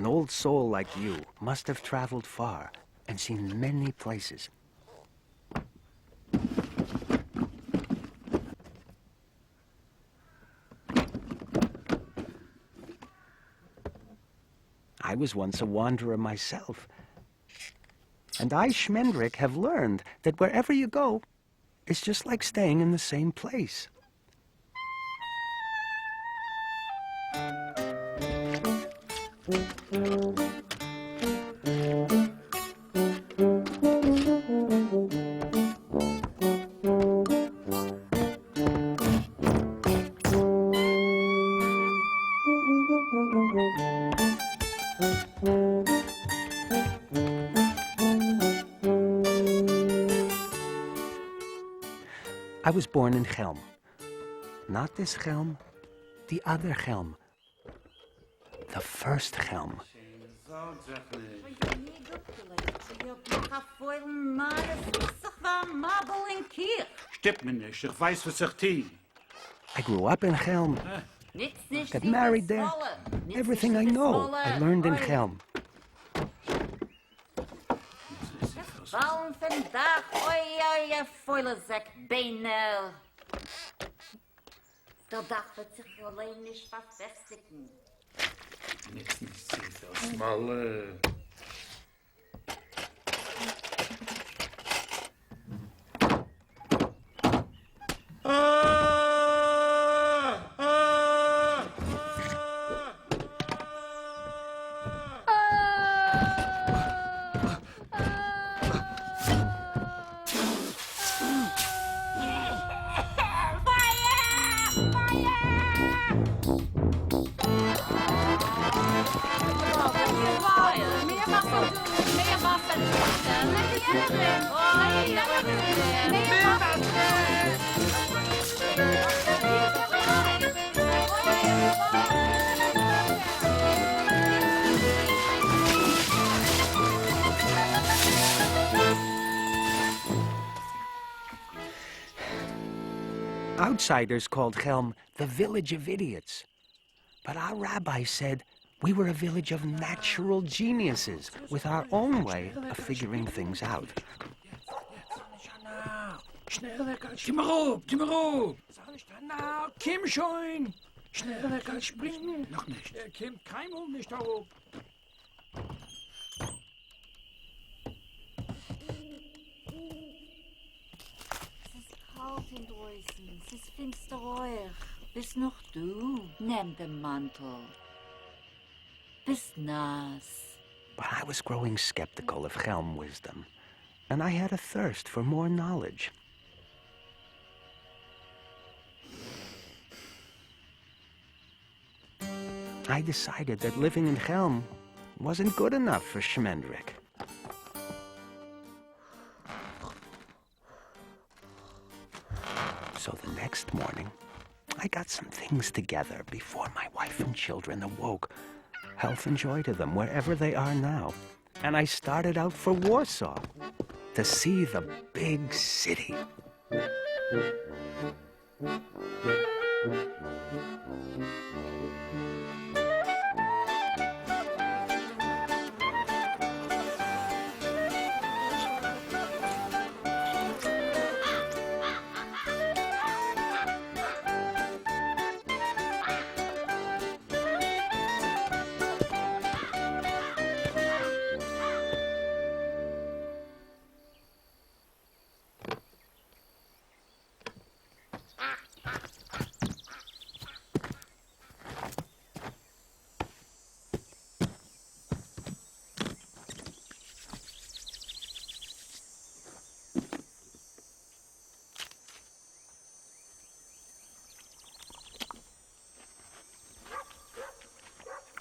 an old soul like you must have traveled far and seen many places. I was once a wanderer myself. And I, Shmendrik, have learned that wherever you go, it's just like staying in the same place. I was born in Chelm. Not this Chelm, the other Chelm. The first Chelm. I grew up in Chelm. Got married there. Everything I know, I learned in Chelm. Waarom vandaag? Oei, je vuile zak benen. De dag wird sich alleen nicht verfestigen. Nichts zieht aus Malle. Outsiders called Chelm the village of idiots. But our rabbi said we were a village of natural geniuses with our own way of figuring things out. Schneller, komm mal hoch! Komm schon! Schneller, springen! Noch nicht. Kommt kein Mund nicht hoch. Kalt in draußen, es ist finster ruhig. Bist noch du? Nimm den Mantel. Bist nass. But I was growing skeptical of Chelm wisdom, and I had a thirst for more knowledge. I decided that living in Chelm wasn't good enough for Shmendrik. So the next morning, I got some things together before my wife and children awoke. Health and joy to them wherever they are now. And I started out for Warsaw to see the big city.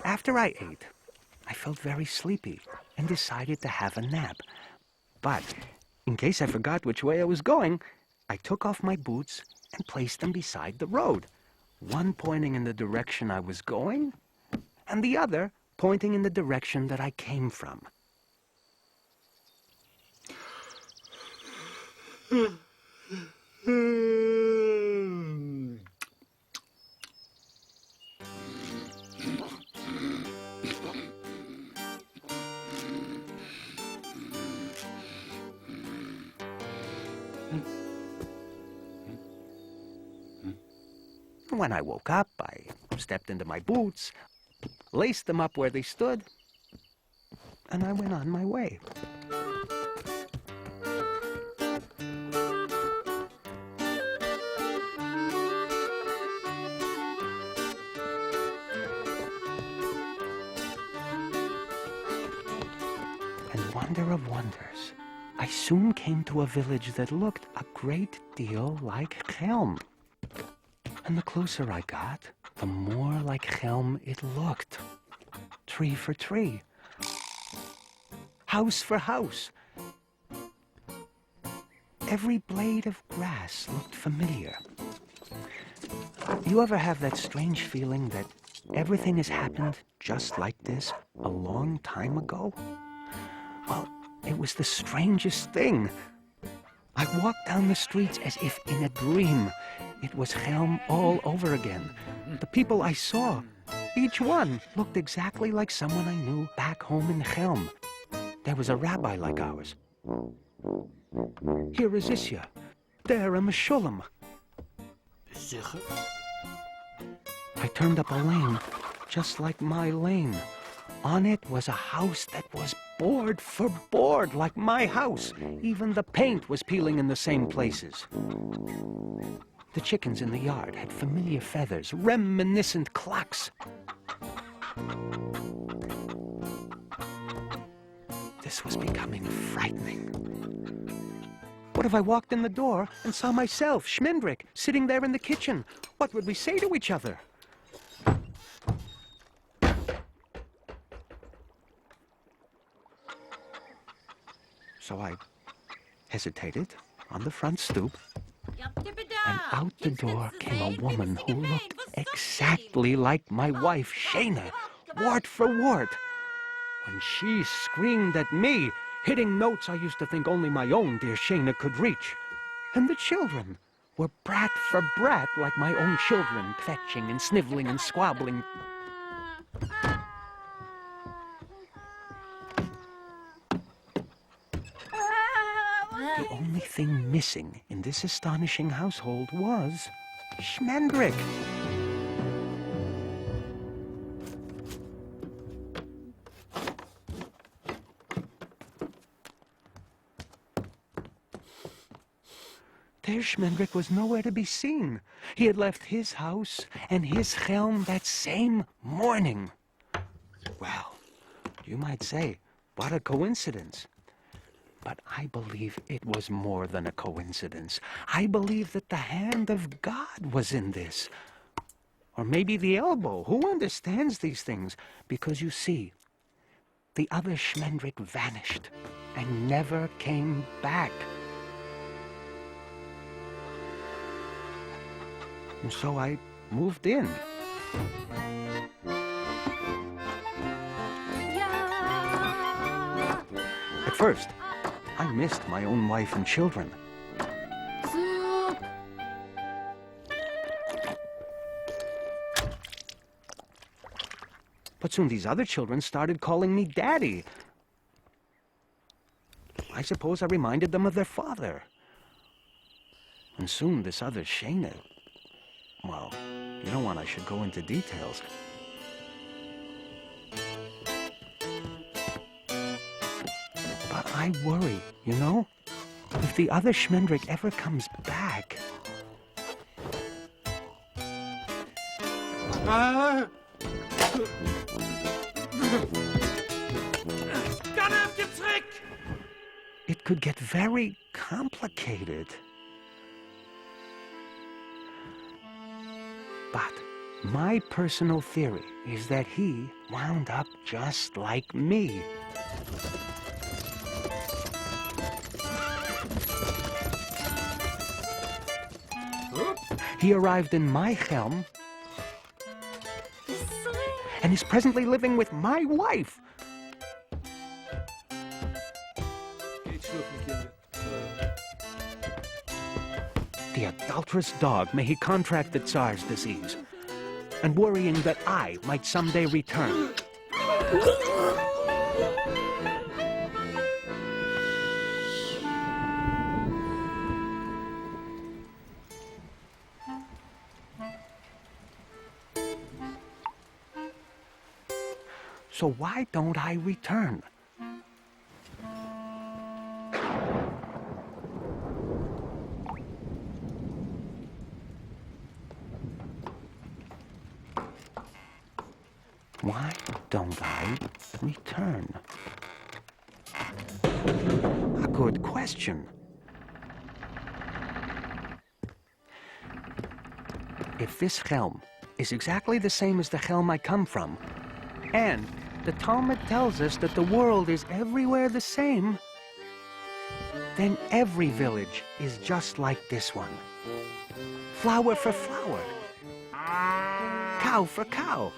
After I ate, I felt very sleepy and decided to have a nap. But in case I forgot which way I was going, I took off my boots and placed them beside the road, one pointing in the direction I was going, and the other pointing in the direction that I came from. When I woke up, I stepped into my boots, laced them up where they stood, and I went on my way. And wonder of wonders, I soon came to a village that looked a great deal like Chelm. And the closer I got, the more like Chelm it looked. Tree for tree. House for house. Every blade of grass looked familiar. You ever have that strange feeling that everything has happened just like this a long time ago? Well, it was the strangest thing. I walked down the streets as if in a dream. It was Chelm all over again. The people I saw, each one looked exactly like someone I knew back home in Chelm. There was a rabbi like ours. Here is Isya. There a Meshulam. I turned up a lane, just like my lane. On it was a house that was board for board, like my house. Even the paint was peeling in the same places. The chickens in the yard had familiar feathers, reminiscent clucks. This was becoming frightening. What if I walked in the door and saw myself, Shmendrik, sitting there in the kitchen? What would we say to each other? So I hesitated on the front stoop, and out the door came a woman who looked exactly like my wife, Shana, wart for wart. When she screamed at me, hitting notes I used to think only my own dear Shana could reach. And the children were brat for brat like my own children, fetching and sniveling and squabbling. The only thing missing in this astonishing household was Shmendrik. There Shmendrik was nowhere to be seen. He had left his house and his Chelm that same morning. Well, you might say, what a coincidence. But I believe it was more than a coincidence. I believe that the hand of God was in this. Or maybe the elbow. Who understands these things? Because you see, the other Shmendrik vanished and never came back. And so I moved in. At first, I missed my own wife and children. But soon these other children started calling me Daddy. I suppose I reminded them of their father. And soon this other Shana, well, you don't want I should go into details. But I worry, you know? If the other Shmendrik ever comes back... It could get very complicated. But my personal theory is that he wound up just like me. He arrived in my Chelm and is presently living with my wife. The adulterous dog, may he contract the Tsar's disease, and worrying that I might someday return. So why don't I return? Why don't I return? A good question. If this helm is exactly the same as the helm I come from, and the Talmud tells us that the world is everywhere the same, then every village is just like this one. Flower for flower. Cow for cow.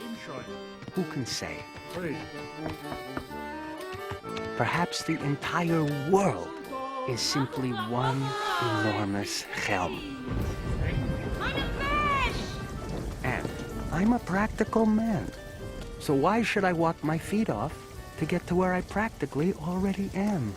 Who can say? Perhaps the entire world is simply one enormous helm. And I'm a practical man. So why should I walk my feet off to get to where I practically already am?